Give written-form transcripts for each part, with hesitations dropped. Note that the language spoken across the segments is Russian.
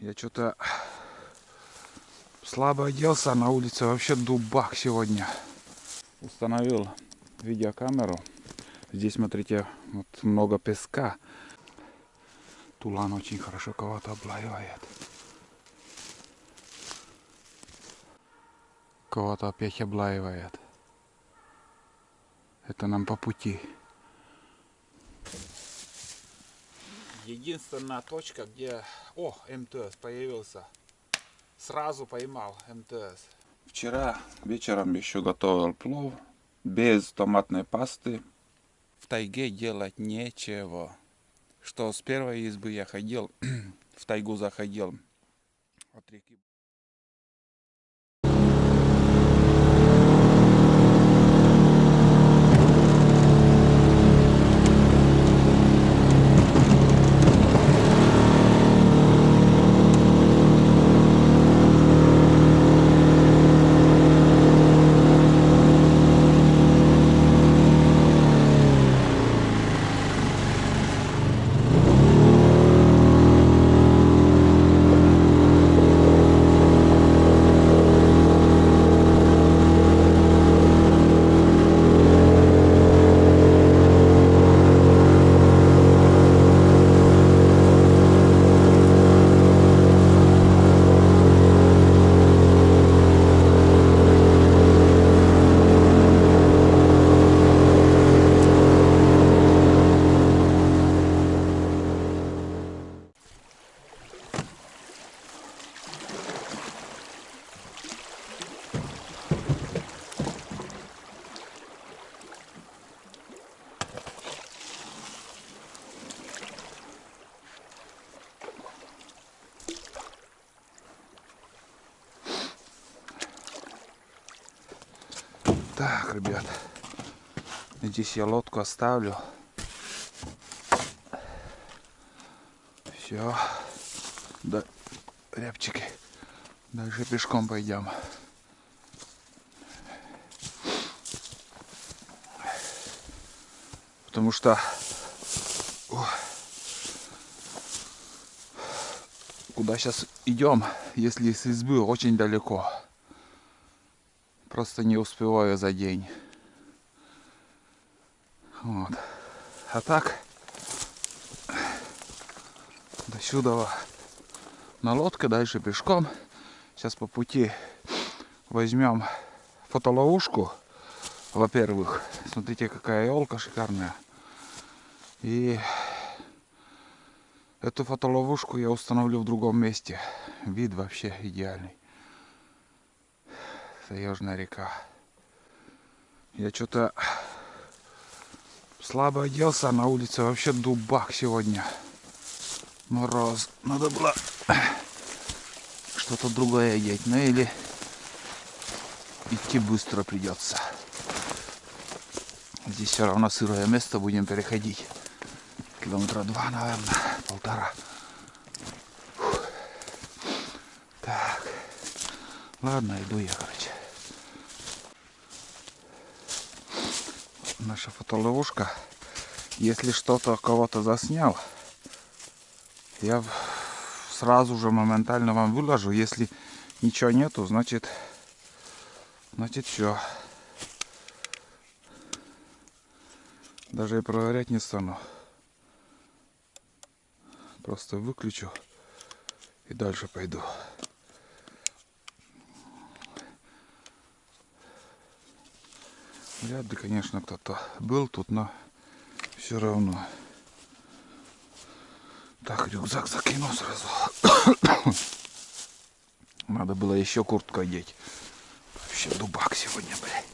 Я что-то слабо оделся, на улице вообще дубак сегодня. Установил видеокамеру. Здесь, смотрите, вот много песка. Тулан очень хорошо кого-то облаивает. Кого-то опять облаивает. Это нам по пути. Единственная точка, где... О, МТС появился. Сразу поймал МТС. Вчера вечером еще готовил плов без томатной пасты. В тайге делать нечего. Что с первой избы я ходил, в тайгу заходил от реки. Так, ребят, здесь я лодку оставлю. Все, да, рябчики, дальше пешком пойдем. Потому что куда сейчас идем, если с избы очень далеко. Просто не успеваю за день. Вот. А так до сюда на лодке, дальше пешком. Сейчас по пути возьмем фотоловушку. Во-первых, смотрите, какая елка шикарная. И эту фотоловушку я установлю в другом месте. Вид вообще идеальный. Таежная река. Я что-то слабо оделся, на улице вообще дубак сегодня. Мороз. Надо было что-то другое одеть. Ну или идти быстро придется. Здесь все равно сырое место, будем переходить. Километра 2, наверное, 1,5. Фух. Так. Ладно, иду я, короче. Наша фотоловушка. Если что-то кого-то заснял, я сразу же моментально вам выложу. Если ничего нету, значит все. Даже и проверять не стану. Просто выключу и дальше пойду. Вряд ли, конечно, кто-то был тут, но все равно. Так, рюкзак закинул сразу. Надо было еще куртку одеть. Вообще дубак сегодня, блядь.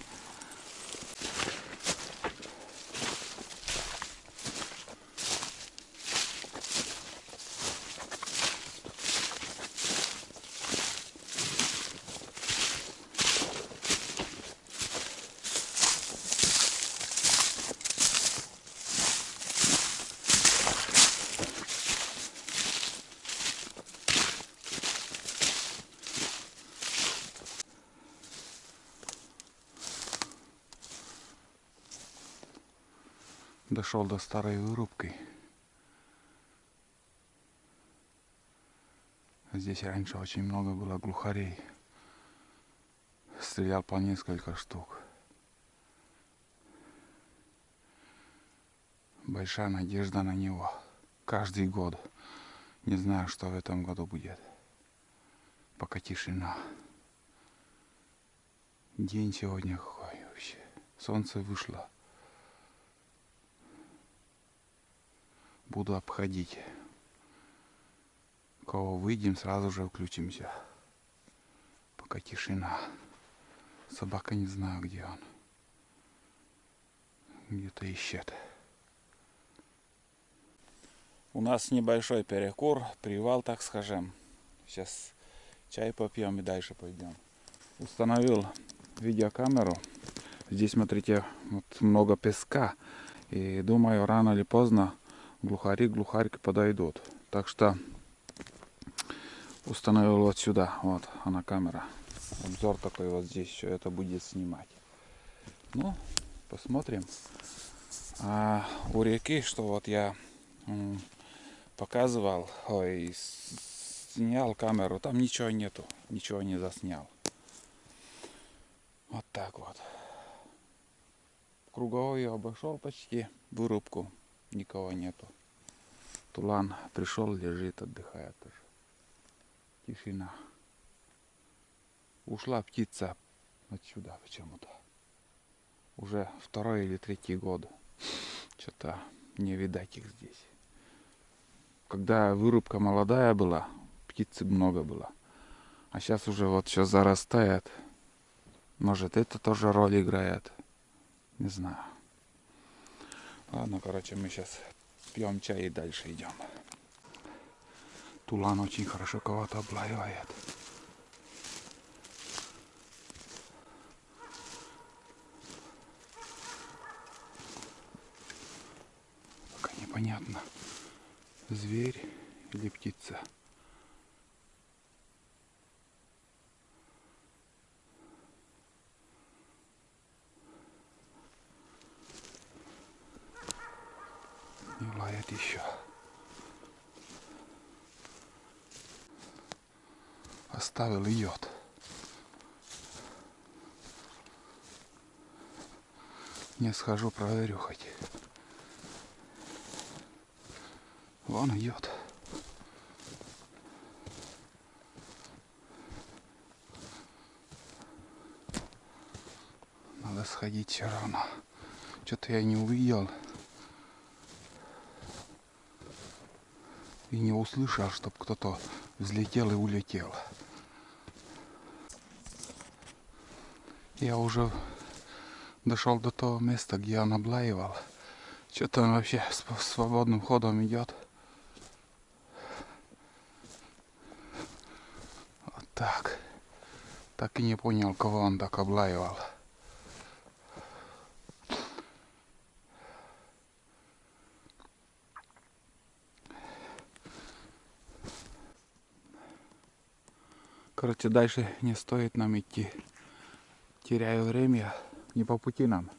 Дошел до старой вырубки. Здесь раньше очень много было глухарей. Стрелял по несколько штук. Большая надежда на него. Каждый год. Не знаю, что в этом году будет. Пока тишина. День сегодня какой вообще. Солнце вышло. Буду обходить. Кого выйдем, сразу же включимся. Пока тишина. Собака не знаю, где он. Где-то ищет. У нас небольшой перекур, привал, так скажем. Сейчас чай попьем и дальше пойдем. Установил видеокамеру. Здесь, смотрите, вот много песка. И думаю, рано или поздно глухарьки подойдут. Так что установил вот сюда. Вот она камера. Обзор такой вот здесь. Все это будет снимать. Ну, посмотрим. А у реки, что вот я показывал, снял камеру, там ничего нету, ничего не заснял. Вот так вот. Круговой обошел почти вырубку, никого нету. Тулан пришел, лежит, отдыхает тоже. Тишина. Ушла птица отсюда почему-то. Уже 2-й или 3-й год. Что-то не видать их здесь. Когда вырубка молодая была, птицы много было. А сейчас уже вот все зарастает. Может, это тоже роль играет. Не знаю. Ладно, короче, мы сейчас пьем чай и дальше идем. Тулан очень хорошо кого-то облаивает. Пока непонятно, зверь или птица. Не лает еще. Оставил йод. Не схожу, проверю хоть. Вон йод. Надо сходить все равно. Что-то я не увидел. И не услышал, чтобы кто-то взлетел и улетел. Я уже дошел до того места, где он облаивал. Что-то он вообще свободным ходом идет. Вот так. Так и не понял, кого он так облаивал. Короче, дальше не стоит нам идти. Теряю время, не по пути нам.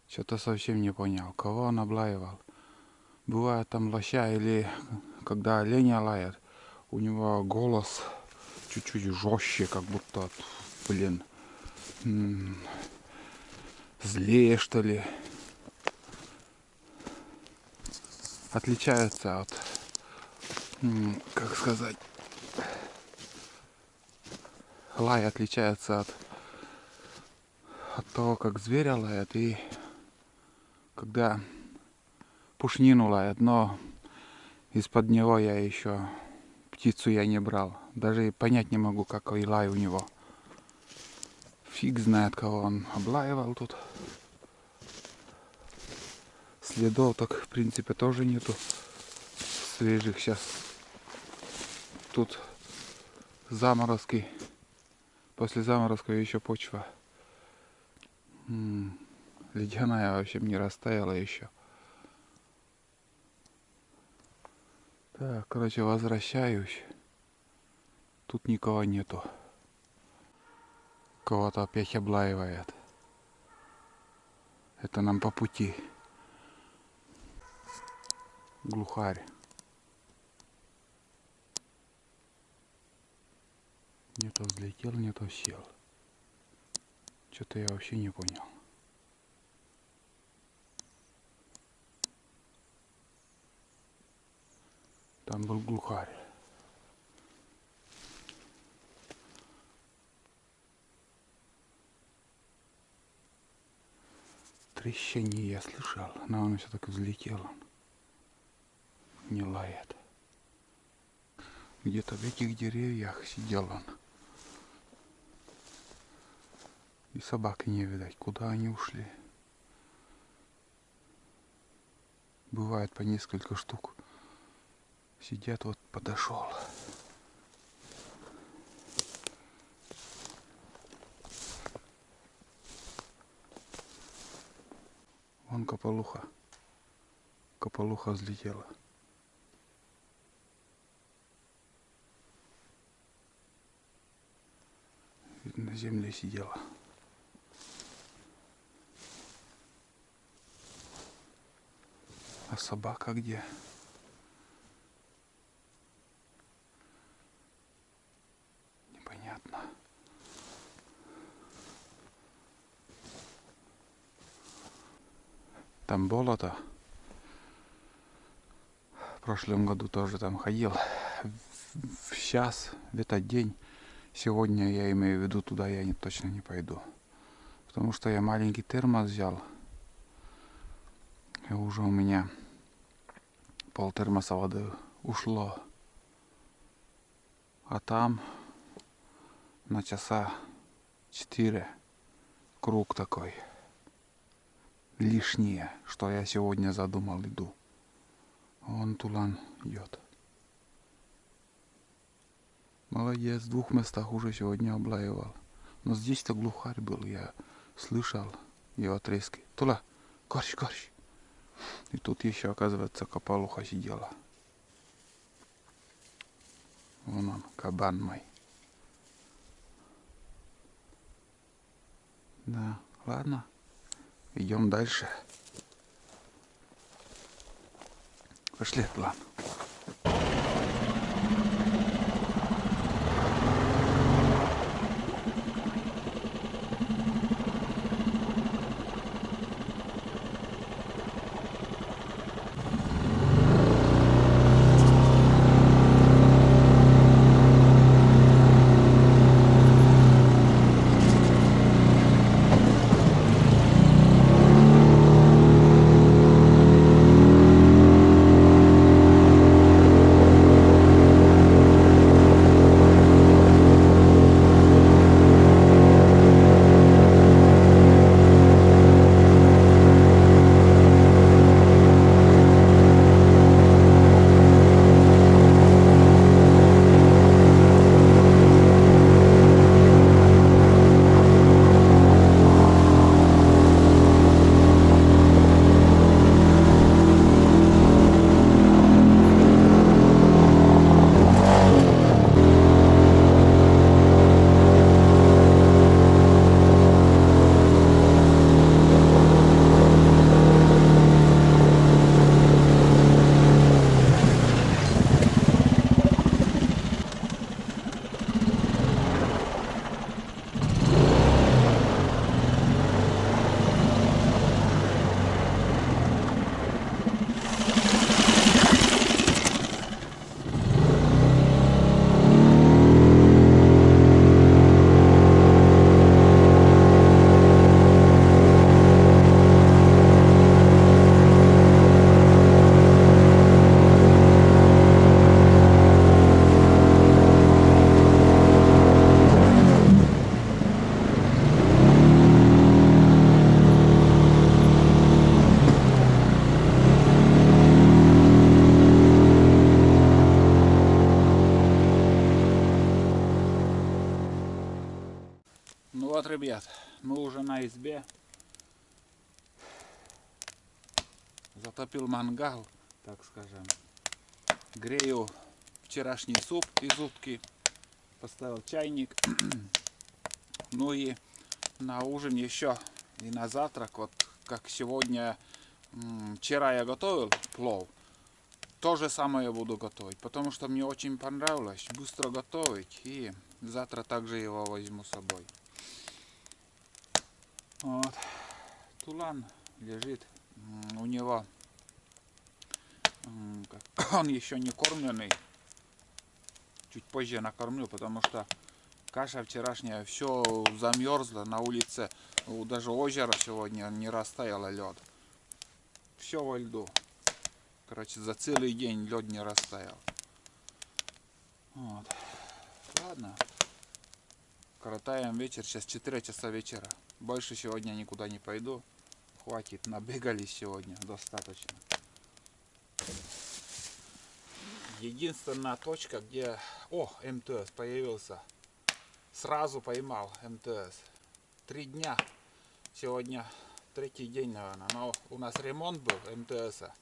Что-то совсем не понял, кого он облаивал. Бывает там лоща или когда оленя лает, у него голос чуть-чуть жестче, как будто, блин, злее, что ли. Отличается от, как сказать, лай отличается от того, как зверя лает, и когда пушнину лает, но из-под него я еще птицу я не брал. Даже понять не могу, какой лай у него. Фиг знает, кого он облаивал тут. Следов так, в принципе, тоже нету свежих. Сейчас тут заморозки. После заморозка еще почва ледяная, вообще не растаяла еще. Так, короче, возвращаюсь. Тут никого нету. Кого-то опять облаивает. Это нам по пути. Глухарь. Не то взлетел, не то сел. Что-то я вообще не понял. Там был глухарь. Трещание я слышал, но он все-таки взлетел. Не лает. Где-то в этих деревьях сидел он. И собаки не видать, куда они ушли. Бывает по несколько штук. Сидят, вот подошел. Вон кополуха. Кополуха взлетела. На земле сидела. А собака где? Непонятно. Там болото. В прошлом году тоже там ходил. Сейчас, в этот день, сегодня я имею в виду, туда я точно не пойду. Потому что я маленький термос взял. И уже у меня пол термоса воды ушло. А там на часа 4 круг такой. Лишнее, что я сегодня задумал, иду. Вон тулан идет. Молодец, в 2 местах уже сегодня облаивал. Но здесь-то глухарь был, я слышал его трески. Тула, корч, корч. И тут еще, оказывается, кополуха сидела. Вон он, кабан мой. Да, ладно. Идем дальше. Пошли, ладно. Ну вот, ребят, мы уже на избе. Затопил мангал, так скажем. Грею вчерашний суп из утки. Поставил чайник. Ну и на ужин еще и на завтрак, вот как сегодня, вчера я готовил плов. То же самое я буду готовить, потому что мне очень понравилось быстро готовить. И Завтра также его возьму с собой. Вот. Тулан лежит. У него он еще не кормленный. Чуть позже накормлю, потому что каша вчерашняя все замерзла на улице. Даже озеро сегодня не растаяло лед. Все во льду. Короче, за целый день лед не растаял. Вот. Ладно. Коротаем вечер. Сейчас 4 часа вечера. Больше сегодня никуда не пойду. Хватит. Набегались сегодня. Достаточно. Единственная точка, где... О, МТС появился. Сразу поймал МТС. 3 дня. Сегодня 3-й день, наверное. Но у нас ремонт был МТСа.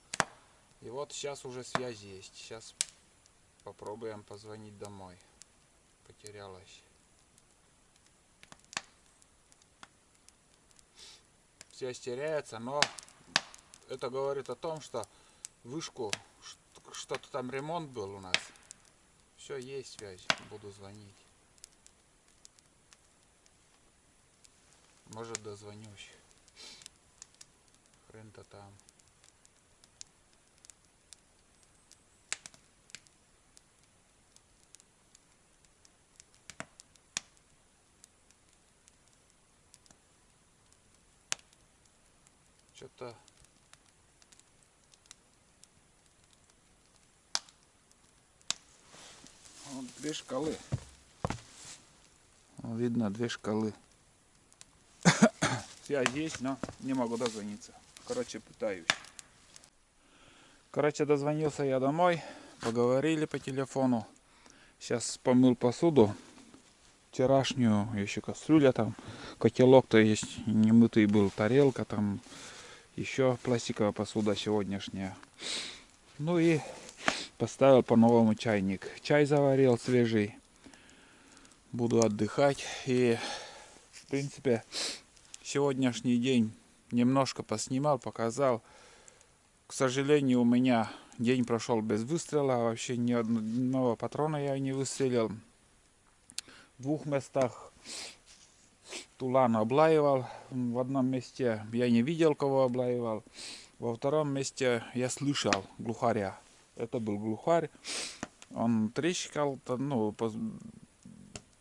И вот сейчас уже связь есть. Сейчас попробуем позвонить домой. Потерялась. Связь теряется, но это говорит о том, что вышку, что-то там ремонт был у нас. Все, есть связь. Буду звонить. Может, дозвонюсь. Хрен-то там. Что-то... Вот 2 шкалы. Видно 2 шкалы. Связь есть, но не могу дозвониться. Короче, пытаюсь. Короче, дозвонился я домой. Поговорили по телефону. Сейчас помыл посуду. Вчерашнюю, еще кастрюля там. Котелок-то есть немытый был. Тарелка там. Еще пластиковая посуда сегодняшняя. Ну и поставил по-новому чайник. Чай заварил свежий. Буду отдыхать. И в принципе сегодняшний день немножко поснимал, показал. К сожалению, у меня день прошел без выстрела. Вообще ни одного патрона я не выстрелил. В 2 местах Тулан облаивал. В одном месте я не видел, кого облаивал. Во втором месте я слышал глухаря. Это был глухарь. Он трещал, ну,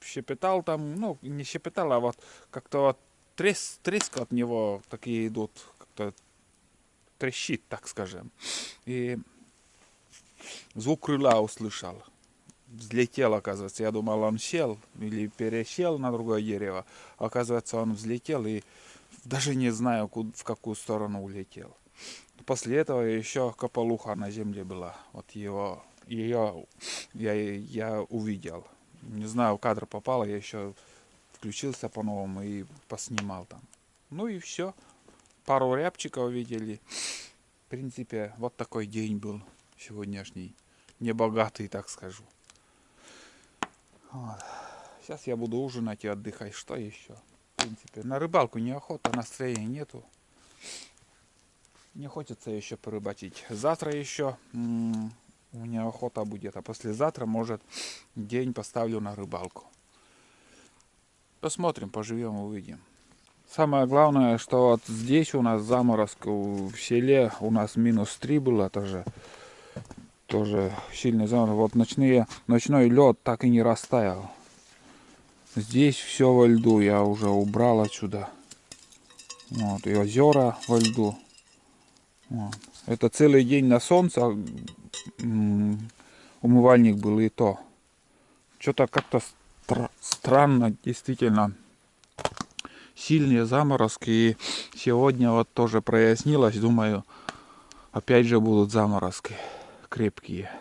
щепетал там, ну, не щепетал, а вот как-то вот треск от него такие идут, как-то трещит, так скажем. И звук крыла услышал. Взлетел, оказывается. Я думал, он сел или пересел на другое дерево. Оказывается, он взлетел и даже не знаю, в какую сторону улетел. После этого еще кополуха на земле была. Вот ее я увидел. Не знаю, в кадр попало, я еще включился по-новому и поснимал там. Ну и все. Пару рябчиков видели. В принципе, вот такой день был сегодняшний. Небогатый, так скажу. Вот. Сейчас я буду ужинать и отдыхать. Что еще? В принципе, на рыбалку неохота, настроения нету. Не хочется еще порыбачить. Завтра еще у меня охота будет. А послезавтра, может, день поставлю на рыбалку. Посмотрим, поживем, увидим. Самое главное, что вот здесь у нас заморозка в селе. У нас -3 было тоже сильный заморозок. Вот ночной лед так и не растаял. Здесь все во льду. Я уже убрал отсюда. Вот, и озера во льду. Вот. Это целый день на солнце. Умывальник был и то. Что-то как-то странно, действительно. Сильные заморозки. И сегодня вот тоже прояснилось. Думаю, опять же будут заморозки крепкие.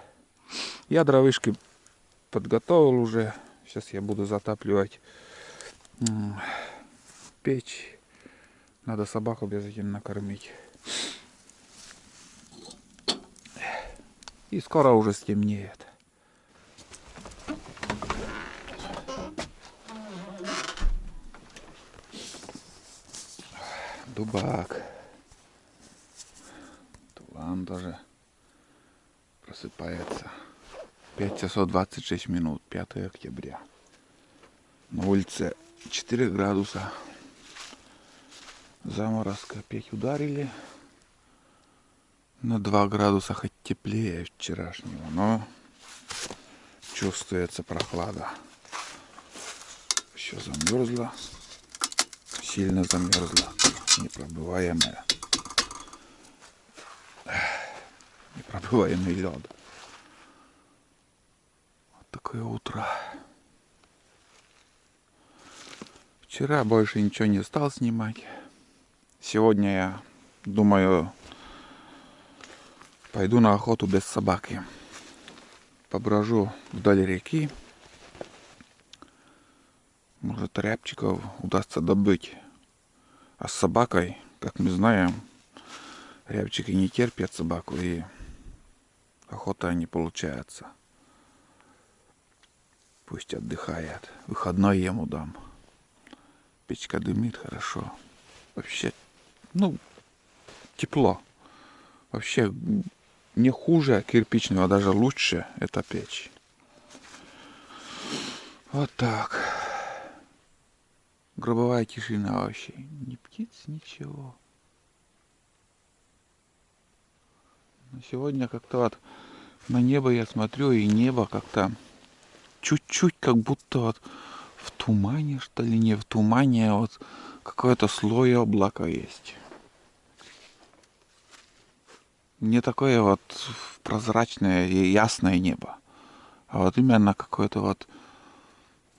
Я дровышки подготовил уже. Сейчас я буду затапливать печь. Надо собаку обязательно накормить. И скоро уже стемнеет. Дубак. Тулан тоже просыпается. 5 часов 26 минут, 5 октября. На улице 4 градуса. Заморозка опять ударили. На 2 градуса хоть теплее вчерашнего, но чувствуется прохлада. Еще замерзла. Сильно замерзла. Непробиваемая. Непробиваемый лед. Вот такое утро. Вчера больше ничего не стал снимать. Сегодня я думаю, пойду на охоту без собаки. Поброжу вдоль реки. Может, рябчиков удастся добыть. А с собакой, как мы знаем, рябчики не терпят собаку, и охота не получается. Пусть отдыхает. Выходной ему дам. Печка дымит хорошо. Вообще, тепло. Вообще не хуже кирпичного, а даже лучше эта печь. Вот так. Гробовая тишина вообще. Ни птиц, ничего. Но сегодня как-то вот на небо я смотрю, и небо как-то чуть-чуть как будто вот в тумане, что ли, не в тумане, а вот какой-то слой облака есть. Не такое вот прозрачное и ясное небо, а вот именно какое-то вот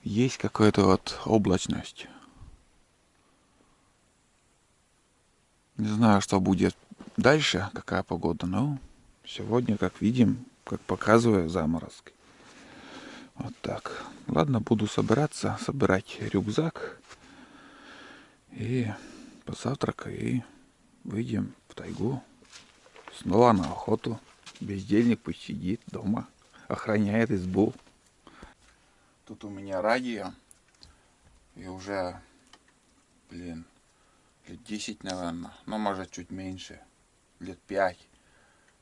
есть какая-то вот облачность. Не знаю, что будет дальше, какая погода, но сегодня, как видим, как показываю, заморозки. Вот так. Ладно, буду собирать рюкзак и позавтракаю, и выйдем в тайгу. Снова на охоту. Бездельник пусть сидит дома, охраняет избу. Тут у меня радио, и уже, лет 10, наверное, но может чуть меньше, лет 5,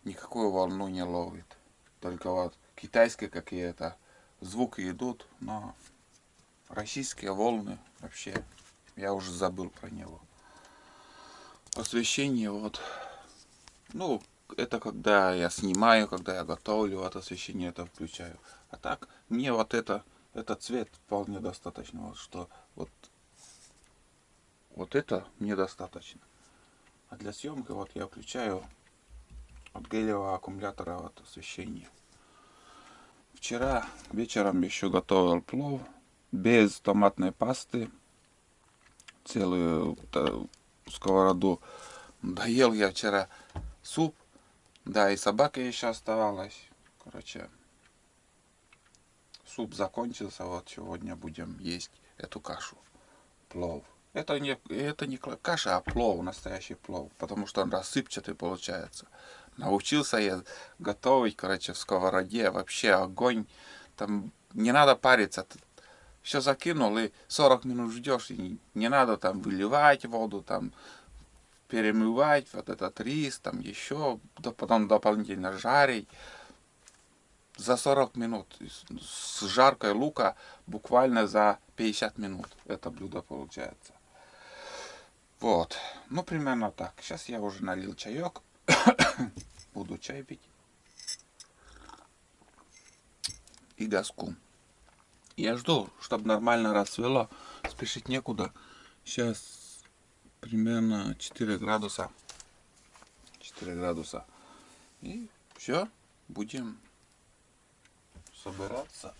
никакую волну не ловит. Только вот китайские какие-то звуки идут, но российские волны вообще, я уже забыл про него. Освещение вот, это когда я снимаю, когда я готовлю, вот освещение это включаю. А так, мне вот этот цвет вполне достаточно, вот что вот это мне достаточно. А для съемки вот я включаю от гелевого аккумулятора вот освещение. Вчера вечером еще готовил плов без томатной пасты. Целую сковороду доел я вчера суп. Да, и собака еще оставалась. Короче, суп закончился. Вот сегодня будем есть эту кашу. Плов. Это не каша, а плов, настоящий плов. Потому что он рассыпчатый получается. Научился я готовить, короче, в сковороде. Вообще огонь. Там не надо париться. Все закинул и 40 минут ждешь. И не надо там выливать воду, там перемывать вот этот рис, там еще, потом дополнительно жарить. За 40 минут с жаркой лука буквально за 50 минут это блюдо получается. Вот, примерно так. Сейчас я уже налил чаек, буду чай пить и газку. Я жду, чтобы нормально рассвело, спешить некуда. Сейчас примерно 4 градуса. 4 градуса. И все, будем собираться.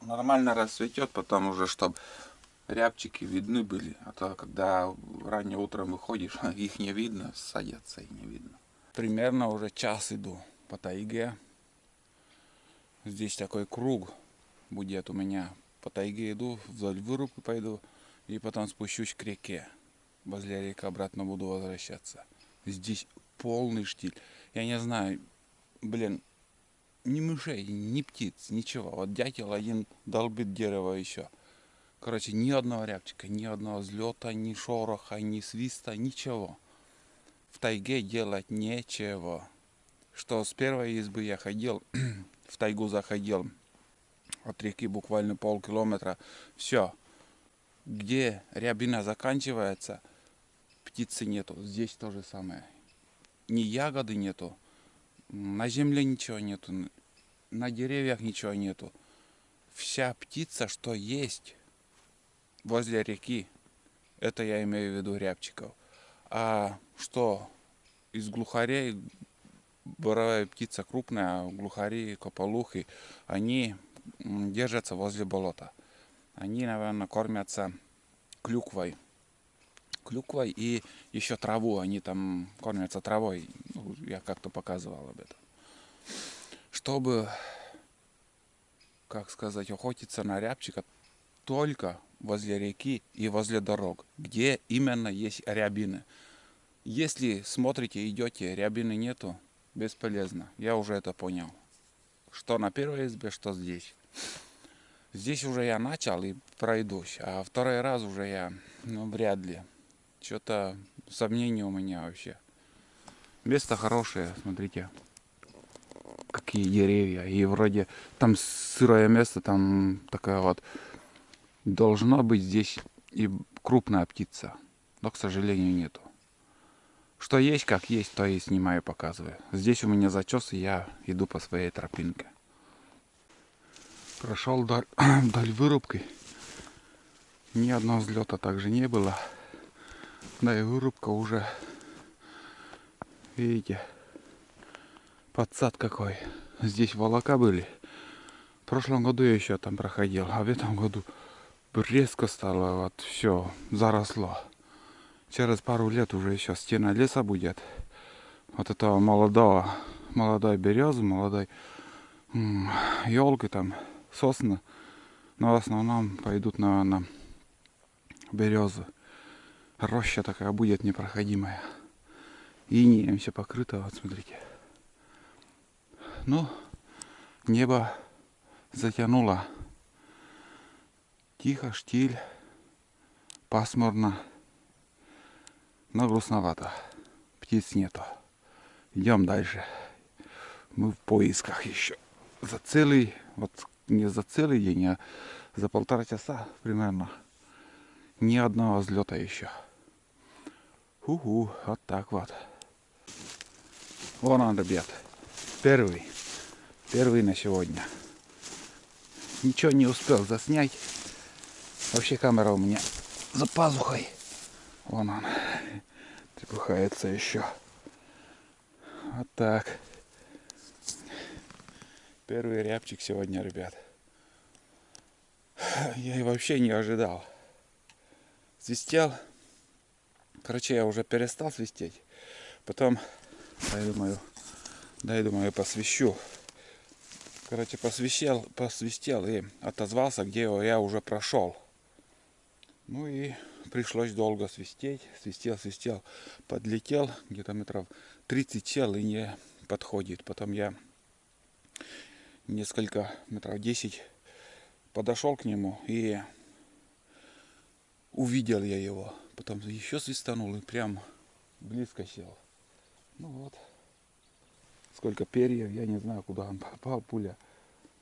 Нормально рассветет, потом уже, чтобы рябчики видны были. А то, когда раннее утром выходишь, их не видно, садятся и не видно. Примерно уже час иду по тайге. Здесь такой круг будет у меня. По тайге иду, вдоль вырубки пойду, и потом спущусь к реке. Возле реки обратно буду возвращаться. Здесь полный штиль. Я не знаю, ни мышей, ни птиц, ничего. Вот дятел один долбит дерево еще. Короче, ни одного рябчика, ни одного взлета, ни шороха, ни свиста, ничего. В тайге делать нечего. Что с первой избы я ходил, в тайгу заходил От реки буквально полкилометра. Все. Где рябина заканчивается, птицы нету. Здесь то же самое. Ни ягоды нету. На земле ничего нету. На деревьях ничего нету. Вся птица, что есть возле реки, это я имею в виду рябчиков. А что из глухарей, боровая птица крупная, а глухари, кополухи, они держатся возле болота. Они, наверное, кормятся клюквой. Клюквой и еще траву. Они там кормятся травой. Ну, я как-то показывал об этом. Чтобы, как сказать, охотиться на рябчика только возле реки и возле дорог, где именно есть рябины. Если смотрите, идете, рябины нету, бесполезно. Я уже это понял. Что на первой избе, что здесь. Здесь уже я начал и пройдусь, а второй раз уже я, вряд ли. Что-то сомнения у меня вообще. Место хорошее, смотрите. Какие деревья. И вроде там сырое место, там такая вот. Должна быть здесь и крупная птица. Но, к сожалению, нету. Что есть, как есть, то и снимаю, показываю. Здесь у меня зачес, и я иду по своей тропинке. Прошел вдоль вырубки. Ни одного взлета также не было. Да и вырубка уже, видите, подсад какой. Здесь волока были. В прошлом году я еще там проходил, а в этом году резко стало, вот все заросло. Через пару лет уже еще стена леса будет. Вот этого молодой березы, молодой елки там, сосны. Но в основном пойдут, наверное, березы. Роща такая будет непроходимая. Инеем все покрыто, вот смотрите. Ну, небо затянуло. Тихо, штиль, пасмурно, но грустновато. Птиц нету. Идем дальше. Мы в поисках еще. За целый, вот не за целый день, а за 1,5 часа примерно. Ни одного взлета еще. Вот так вот. Вон он, ребят. Первый на сегодня. Ничего не успел заснять. Вообще камера у меня за пазухой. Вон он. Трепыхается еще. Вот так. Первый рябчик сегодня, ребят. Я и вообще не ожидал. Свистел. Короче, я уже перестал свистеть. Потом, думаю, посвищу. Короче, посвистел и отозвался, где я уже прошел. Ну и пришлось долго свистеть. Свистел. Подлетел, где-то метров 30 сел и не подходит. Потом я несколько метров 10 подошел к нему и увидел я его. Потом еще свистанул и прям близко сел. Ну вот. Сколько перьев, я не знаю, куда он попал, пуля.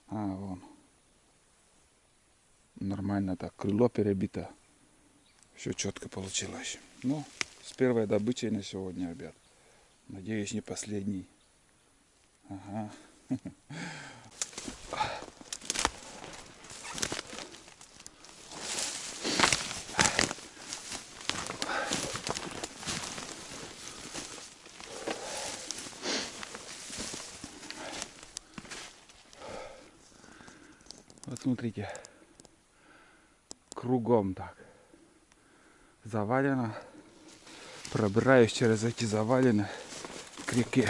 Вон. Нормально так, крыло перебито. Все четко получилось. Ну, с первой добычей на сегодня, ребят. Надеюсь, не последний. Ага. Вот смотрите. Кругом так. Завалено. Пробираюсь через эти завалины к реке.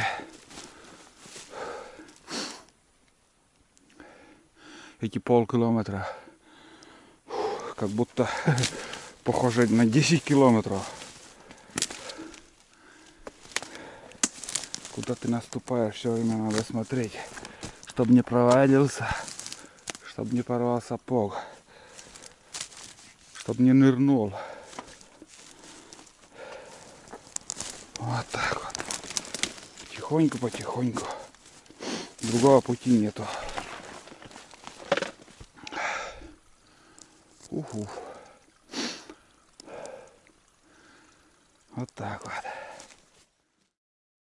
Эти полкилометра. Как будто похоже на 10 километров. Куда ты наступаешь, все время надо смотреть, чтобы не провалился, чтобы не порвал сапог, чтобы не нырнул. Вот так вот. Потихоньку. Другого пути нету. Уху. Вот так вот.